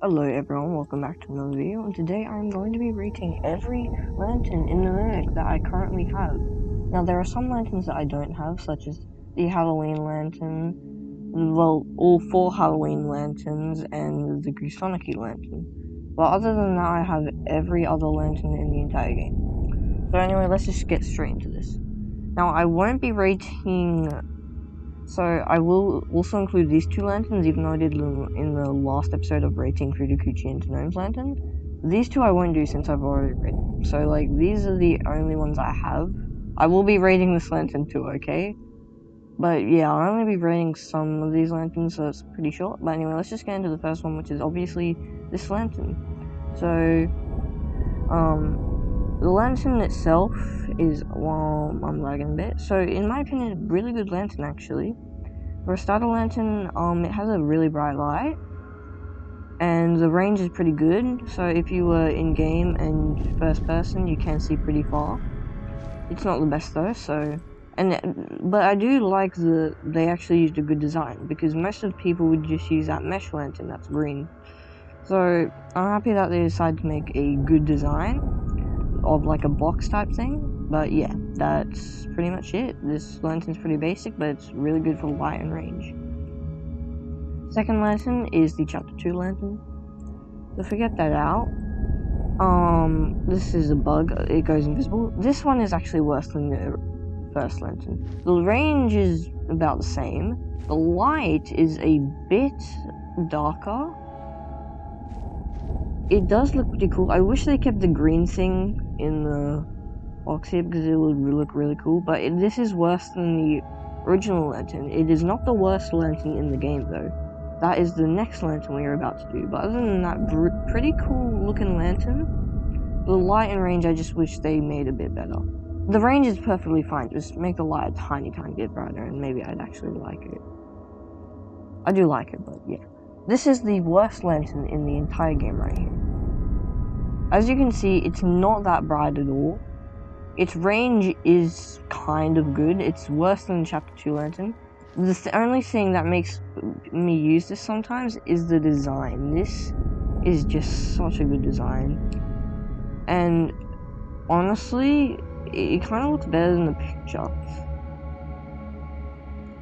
Hello everyone, welcome back to another video, and today I'm going to be rating every lantern in the mimic that I currently have. Now there are some lanterns that I don't have, such as the Halloween lantern, well, all 4 Halloween lanterns, and the Grisonicky lantern. But other than that, I have every other lantern in the entire game. So anyway, let's just get straight into this. Now I won't be rating... So I will also include these 2 lanterns, even though I did in the last episode of rating Kudakuchi and Gnome's Lantern. These 2 I won't do since I've already rated them. So like, these are the only ones I have. I will be rating this lantern too, okay? But yeah, I'll only be rating some of these lanterns, so it's pretty short. But anyway, let's just get into the first one, which is obviously this lantern. So, the lantern itself is, well, I'm lagging a bit. So in my opinion, a really good lantern actually. For a starter lantern, it has a really bright light, and the range is pretty good, so if you were in-game and first person, you can see pretty far. It's not the best though, but I do like they actually used a good design, because most of the people would just use that mesh lantern that's green. So, I'm happy that they decided to make a good design of like a box type thing. But yeah, that's pretty much it. This lantern's pretty basic, but it's really good for light and range. Second lantern is the Chapter 2 lantern. So forget that out. This is a bug, it goes invisible. This one is actually worse than the first lantern. The range is about the same. The light is a bit darker. It does look pretty cool. I wish they kept the green thing in the box here, because it would look really cool, but this is worse than the original lantern. It is not the worst lantern in the game though. That is the next lantern we are about to do, but other than that, pretty cool looking lantern. The light and range, I just wish they made a bit better. The range is perfectly fine, just make the light a tiny bit brighter, and maybe I'd actually like it. I do like it, but yeah. This is the worst lantern in the entire game right here. As you can see, it's not that bright at all. Its range is kind of good. It's worse than the Chapter 2 lantern. The only thing that makes me use this sometimes is the design. This is just such a good design. And honestly, it kind of looks better than the picture.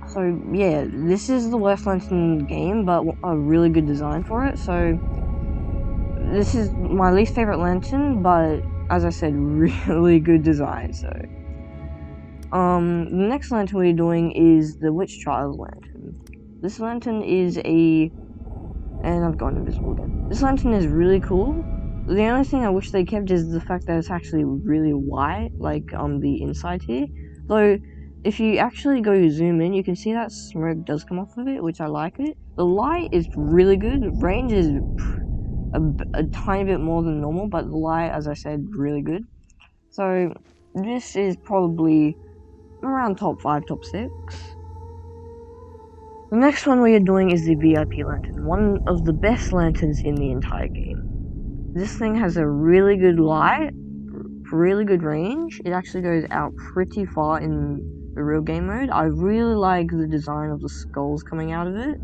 So yeah, this is the worst lantern in the game, but a really good design for it. So this is my least favorite lantern, but as I said, really good design. So the next lantern we're doing is the Witch Trials lantern. This lantern is and I've gone invisible again. This lantern is really cool. The only thing I wish they kept is the fact that it's actually really white, like the inside here. Though, if you actually go zoom in, you can see that smoke does come off of it, which I like it. The light is really good. Range is a tiny bit more than normal, but the light, as I said, really good. So, this is probably around top 5, top 6. The next one we are doing is the VIP lantern, one of the best lanterns in the entire game. This thing has a really good light, really good range. It actually goes out pretty far in the real game mode. I really like the design of the skulls coming out of it.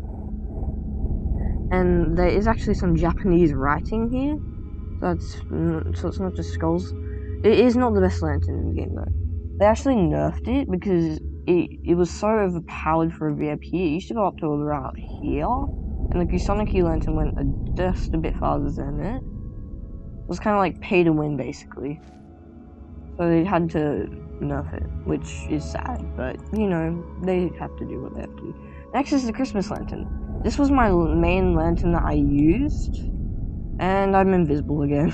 And there is actually some Japanese writing here. So it's not just skulls. It is not the best lantern in the game though. They actually nerfed it because it was so overpowered for a VIP. It used to go up to around here. And the Grisonicky lantern went just a bit farther than it. It was kind of like pay to win basically. So they had to nerf it, which is sad, but you know, they have to do what they have to do. Next is the Christmas lantern. This was my main lantern that I used, and I'm invisible again.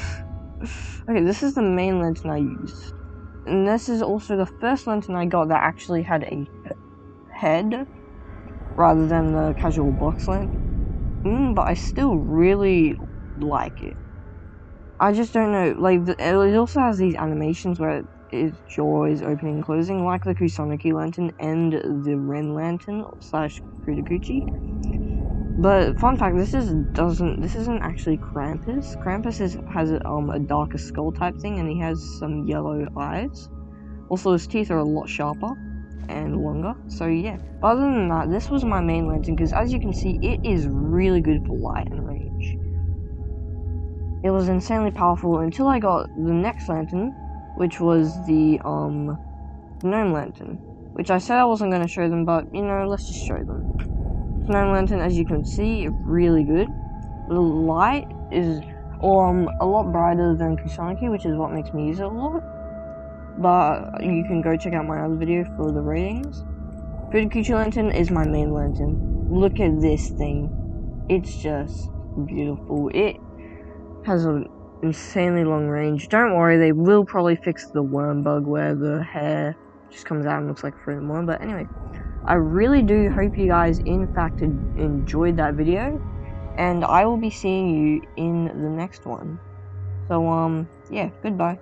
Okay, this is the main lantern I used. And this is also the first lantern I got that actually had a head, rather than the casual box lantern. But I still really like it. I just don't know, like, it also has these animations where its jaw is opening and closing, like the Grisonicky lantern and the Ren lantern slash Kudakuchi. But fun fact, this isn't actually Krampus. Krampus has a darker skull type thing, and he has some yellow eyes. Also, his teeth are a lot sharper and longer. So yeah. But other than that, this was my main lantern because, as you can see, it is really good for light and range. it was insanely powerful until I got the next lantern, which was the Gnome Lantern, which I said I wasn't going to show them, but you know, let's just show them. Gnome Lantern, as you can see, really good. The light is a lot brighter than Kusanagi, which is what makes me use it a lot. But you can go check out my other video for the ratings. Fukuchi Lantern is my main lantern. Look at this thing. It's just beautiful. It has an insanely long range. Don't worry, they will probably fix the worm bug where the hair just comes out and looks like a fruit worm. But anyway, I really do hope you guys in fact enjoyed that video, and I will be seeing you in the next one. So yeah, goodbye.